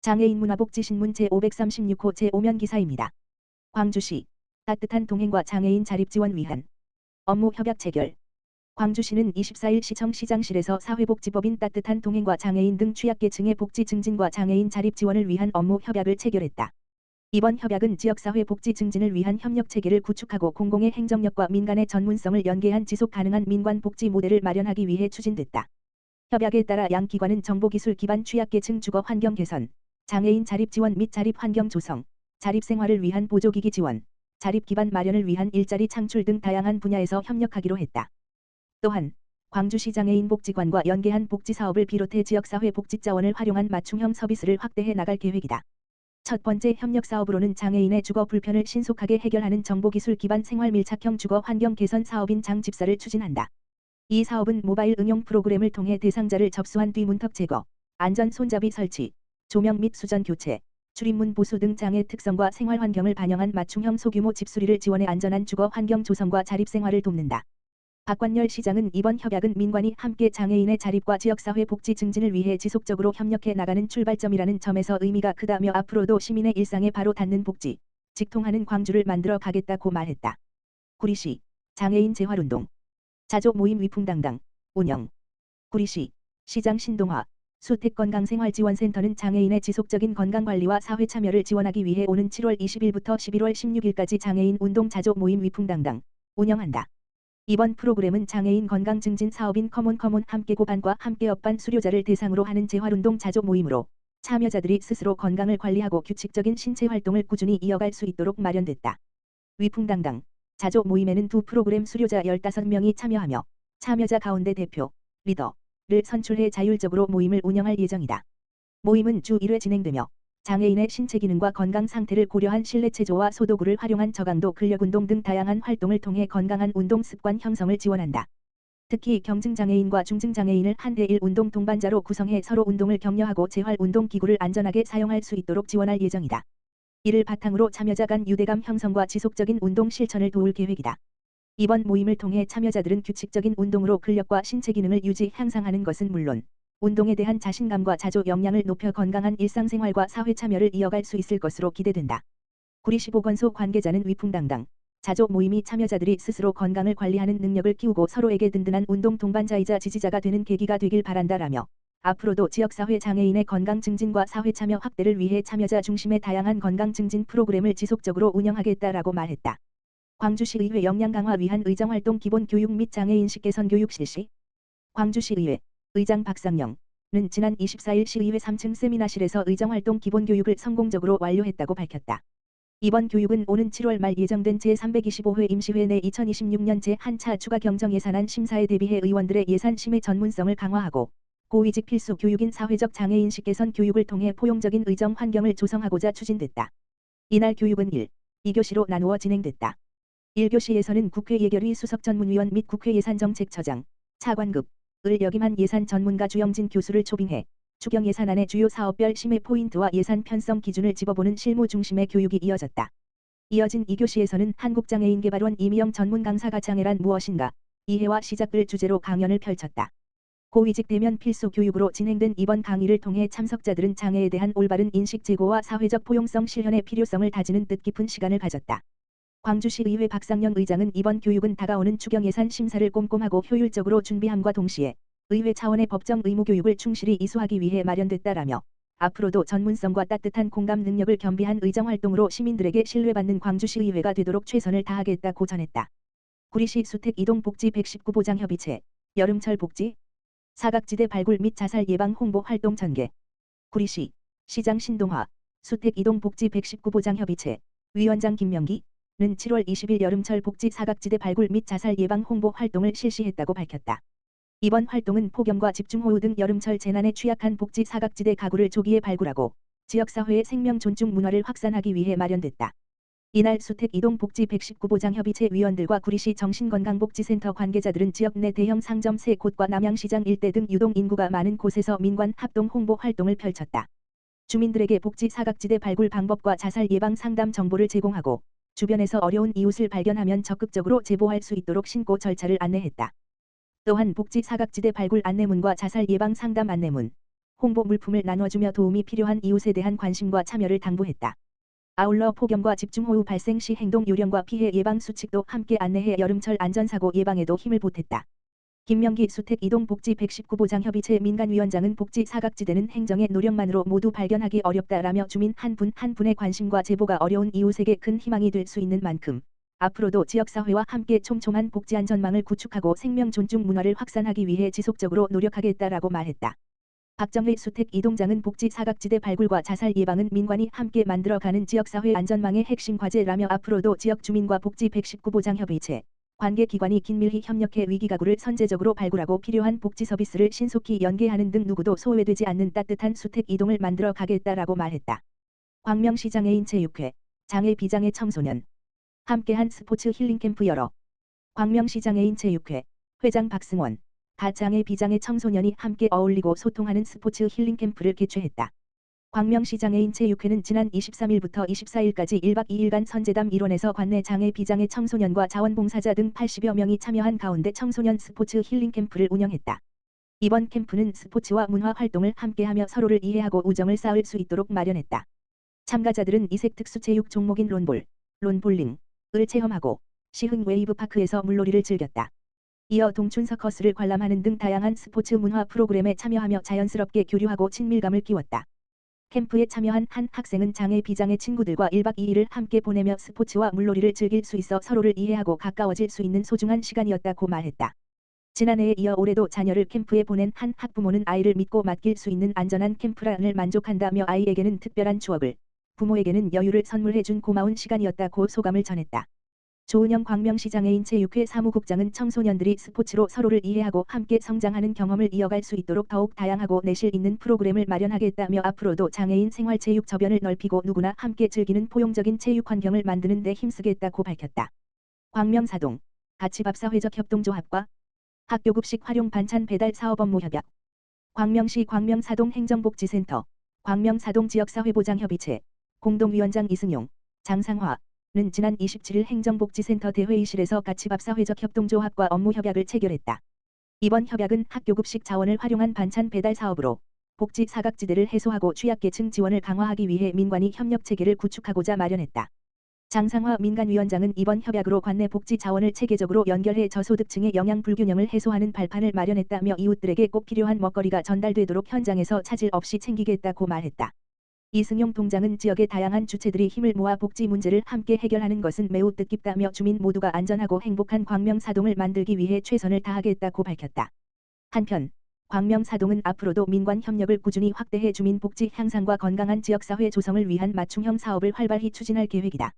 장애인 문화복지신문 제536호 제5면 기사입니다. 광주시 따뜻한 동행과 장애인 자립지원 위한 업무 협약 체결. 광주시는 24일 시청 시장실에서 사회복지법인 따뜻한 동행과 장애인 등 취약계층의 복지 증진과 장애인 자립 지원을 위한 업무 협약을 체결했다. 이번 협약은 지역사회 복지 증진을 위한 협력 체계를 구축하고 공공의 행정력과 민간의 전문성을 연계한 지속 가능한 민관 복지 모델을 마련하기 위해 추진됐다. 협약에 따라 양 기관은 정보기술 기반 취약계층 주거 환경 개선, 장애인 자립 지원 및 자립 환경 조성, 자립 생활을 위한 보조기기 지원, 자립 기반 마련을 위한 일자리 창출 등 다양한 분야에서 협력하기로 했다. 또한 광주시 장애인 복지관과 연계한 복지 사업을 비롯해 지역사회 복지 자원을 활용한 맞춤형 서비스를 확대해 나갈 계획이다. 첫 번째 협력 사업으로는 장애인의 주거 불편을 신속하게 해결하는 정보기술 기반 생활 밀착형 주거 환경 개선 사업인 장집사를 추진한다. 이 사업은 모바일 응용 프로그램을 통해 대상자를 접수한 뒤 문턱 제거, 안전 손잡이 설치, 조명 및 수전 교체, 출입문 보수 등 장애 특성과 생활 환경을 반영한 맞춤형 소규모 집수리를 지원해 안전한 주거 환경 조성과 자립 생활을 돕는다. 박관열 시장은 이번 협약은 민관이 함께 장애인의 자립과 지역사회 복지 증진을 위해 지속적으로 협력해 나가는 출발점이라는 점에서 의미가 크다며 앞으로도 시민의 일상에 바로 닿는 복지, 직통하는 광주를 만들어 가겠다고 말했다. 구리시 장애인 재활운동 자조 모임 위풍당당 운영. 구리시 시장 신동화 수택건강생활지원센터는 장애인의 지속적인 건강관리와 사회 참여를 지원하기 위해 오는 7월 20일부터 11월 16일까지 장애인 운동 자조 모임 위풍당당 운영한다. 이번 프로그램은 장애인 건강 증진 사업인 커먼 함께 고반과 함께 업반 수료자를 대상으로 하는 재활운동 자조 모임으로 참여자들이 스스로 건강을 관리하고 규칙적인 신체 활동을 꾸준히 이어갈 수 있도록 마련됐다. 위풍당당 자조 모임에는 두 프로그램 수료자 15명이 참여하며 참여자 가운데 대표, 리더를 선출해 자율적으로 모임을 운영할 예정이다. 모임은 주 1회 진행되며 장애인의 신체 기능과 건강 상태를 고려한 실내 체조와 소도구를 활용한 저강도 근력운동 등 다양한 활동을 통해 건강한 운동 습관 형성을 지원한다. 특히 경증장애인과 중증장애인을 한대1 운동 동반자로 구성해 서로 운동을 격려하고 재활 운동 기구를 안전하게 사용할 수 있도록 지원할 예정이다. 이를 바탕으로 참여자 간 유대감 형성과 지속적인 운동 실천을 도울 계획이다. 이번 모임을 통해 참여자들은 규칙적인 운동으로 근력과 신체 기능을 유지 향상하는 것은 물론 운동에 대한 자신감과 자조 역량을 높여 건강한 일상생활과 사회 참여를 이어갈 수 있을 것으로 기대된다. 구리시 보건소 관계자는 위풍당당 자조 모임이 참여자들이 스스로 건강을 관리하는 능력을 키우고 서로에게 든든한 운동 동반자이자 지지자가 되는 계기가 되길 바란다라며 앞으로도 지역사회 장애인의 건강 증진과 사회 참여 확대를 위해 참여자 중심의 다양한 건강 증진 프로그램을 지속적으로 운영하겠다라고 말했다. 광주시의회 역량 강화 위한 의정활동 기본 교육 및 장애인식 개선 교육 실시. 광주시의회 의장 박상영은 지난 24일 시의회 3층 세미나실에서 의정활동 기본교육을 성공적으로 완료했다고 밝혔다. 이번 교육은 오는 7월 말 예정된 제325회 임시회 내 2026년 제1차 추가 경정 예산안 심사에 대비해 의원들의 예산 심의 전문성을 강화하고 고위직 필수 교육인 사회적 장애인식 개선 교육을 통해 포용적인 의정 환경을 조성하고자 추진됐다. 이날 교육은 1, 2교시로 나누어 진행됐다. 1교시에서는 국회 예결위 수석 전문위원 및 국회 예산정책처장, 차관급 을 역임한 예산 전문가 주영진 교수를 초빙해 추경 예산안의 주요 사업별 심의 포인트와 예산 편성 기준을 짚어보는 실무 중심의 교육이 이어졌다. 이어진 2교시에서는 한국장애인개발원 이미영 전문 강사가 장애란 무엇인가 이해와 시작을 주제로 강연을 펼쳤다. 고위직 대면 필수 교육으로 진행된 이번 강의를 통해 참석자들은 장애에 대한 올바른 인식 제고와 사회적 포용성 실현의 필요성을 다지는 뜻깊은 시간을 가졌다. 광주시의회 박상영 의장은 이번 교육은 다가오는 추경 예산 심사를 꼼꼼하고 효율적으로 준비함과 동시에 의회 차원의 법정 의무 교육을 충실히 이수하기 위해 마련됐다라며 앞으로도 전문성과 따뜻한 공감 능력을 겸비한 의정활동으로 시민들에게 신뢰받는 광주시의회가 되도록 최선을 다하겠다고 전했다. 구리시 수택 이동 복지 119보장 협의체 여름철 복지 사각지대 발굴 및 자살 예방 홍보 활동 전개. 구리시 시장 신동화 수택 이동 복지 119보장 협의체 위원장 김명기 는 7월 20일 여름철 복지 사각지대 발굴 및 자살 예방 홍보 활동을 실시했다고 밝혔다. 이번 활동은 폭염과 집중호우 등 여름철 재난에 취약한 복지 사각지대 가구를 조기에 발굴하고 지역사회의 생명 존중 문화를 확산하기 위해 마련됐다. 이날 수택 이동 복지 119보장 협의체 위원들과 구리시 정신건강복지센터 관계자들은 지역 내 대형 상점 3곳과 남양시장 일대 등 유동 인구가 많은 곳에서 민관 합동 홍보 활동을 펼쳤다. 주민들에게 복지 사각지대 발굴 방법과 자살 예방 상담 정보를 제공하고 주변에서 어려운 이웃을 발견하면 적극적으로 제보할 수 있도록 신고 절차를 안내했다. 또한 복지 사각지대 발굴 안내문과 자살 예방 상담 안내문, 홍보 물품을 나눠주며 도움이 필요한 이웃에 대한 관심과 참여를 당부했다. 아울러 폭염과 집중호우 발생 시 행동 요령과 피해 예방 수칙도 함께 안내해 여름철 안전사고 예방에도 힘을 보탰다. 김명기 수택이동복지 119보장협의체 민간위원장은 복지 사각지대는 행정의 노력만으로 모두 발견하기 어렵다라며 주민 한 분 한 분의 관심과 제보가 어려운 이웃에게 큰 희망이 될 수 있는 만큼 앞으로도 지역사회와 함께 촘촘한 복지안전망을 구축하고 생명 존중 문화를 확산하기 위해 지속적으로 노력하겠다라고 말했다. 박정희 수택이동장은 복지 사각지대 발굴과 자살 예방은 민관이 함께 만들어가는 지역사회 안전망의 핵심 과제라며 앞으로도 지역 주민과 복지 119보장협의체 관계기관이 긴밀히 협력해 위기가구를 선제적으로 발굴하고 필요한 복지 서비스를 신속히 연계하는 등 누구도 소외되지 않는 따뜻한 수택이동을 만들어 가겠다라고 말했다. 광명시장애인 체육회, 장애 비장애 청소년 함께한 스포츠 힐링캠프 열어 광명시장애인 체육회 회장 박승원, 가장애 비장애 청소년이 함께 어울리고 소통하는 스포츠 힐링캠프를 개최했다. 광명시장애인 체육회는 지난 23일부터 24일까지 1박 2일간 선제담 일원에서 관내 장애 비장애 청소년과 자원봉사자 등 80여 명이 참여한 가운데 청소년 스포츠 힐링캠프를 운영했다. 이번 캠프는 스포츠와 문화 활동을 함께하며 서로를 이해하고 우정을 쌓을 수 있도록 마련했다. 참가자들은 이색 특수체육 종목인 론볼, 론볼링을 체험하고 시흥 웨이브파크에서 물놀이를 즐겼다. 이어 동춘 서커스를 관람하는 등 다양한 스포츠 문화 프로그램에 참여하며 자연스럽게 교류하고 친밀감을 키웠다. 캠프에 참여한 한 학생은 장애 비장애 친구들과 1박 2일을 함께 보내며 스포츠와 물놀이를 즐길 수 있어 서로를 이해하고 가까워질 수 있는 소중한 시간이었다고 말했다. 지난해에 이어 올해도 자녀를 캠프에 보낸 한 학부모는 아이를 믿고 맡길 수 있는 안전한 캠프란을 만족한다며 아이에게는 특별한 추억을, 부모에게는 여유를 선물해준 고마운 시간이었다고 소감을 전했다. 조은영 광명시장애인 체육회 사무국장은 청소년들이 스포츠로 서로를 이해하고 함께 성장하는 경험을 이어갈 수 있도록 더욱 다양하고 내실 있는 프로그램을 마련하겠다며 앞으로도 장애인 생활체육 저변을 넓히고 누구나 함께 즐기는 포용적인 체육 환경을 만드는 데 힘쓰겠다고 밝혔다. 광명사동 가치밥사회적 협동조합과 학교급식 활용 반찬 배달 사업 업무 협약 광명시 광명사동 행정복지센터 광명사동 지역사회보장협의체 공동위원장 이승용, 장상화 는 지난 27일 행정복지센터 대회의실에서 가치밥사회적 협동조합과 업무협약을 체결했다. 이번 협약은 학교급식 자원을 활용한 반찬 배달 사업으로 복지 사각지대를 해소하고 취약계층 지원을 강화하기 위해 민관이 협력체계를 구축하고자 마련했다. 장상화 민간위원장은 이번 협약으로 관내 복지 자원을 체계적으로 연결해 저소득층의 영양 불균형을 해소하는 발판을 마련했다며 이웃들에게 꼭 필요한 먹거리가 전달되도록 현장에서 차질 없이 챙기겠다고 말했다. 이승용 동장은 지역의 다양한 주체들이 힘을 모아 복지 문제를 함께 해결하는 것은 매우 뜻깊다며 주민 모두가 안전하고 행복한 광명사동을 만들기 위해 최선을 다하겠다고 밝혔다. 한편 광명사동은 앞으로도 민관 협력을 꾸준히 확대해 주민 복지 향상과 건강한 지역사회 조성을 위한 맞춤형 사업을 활발히 추진할 계획이다.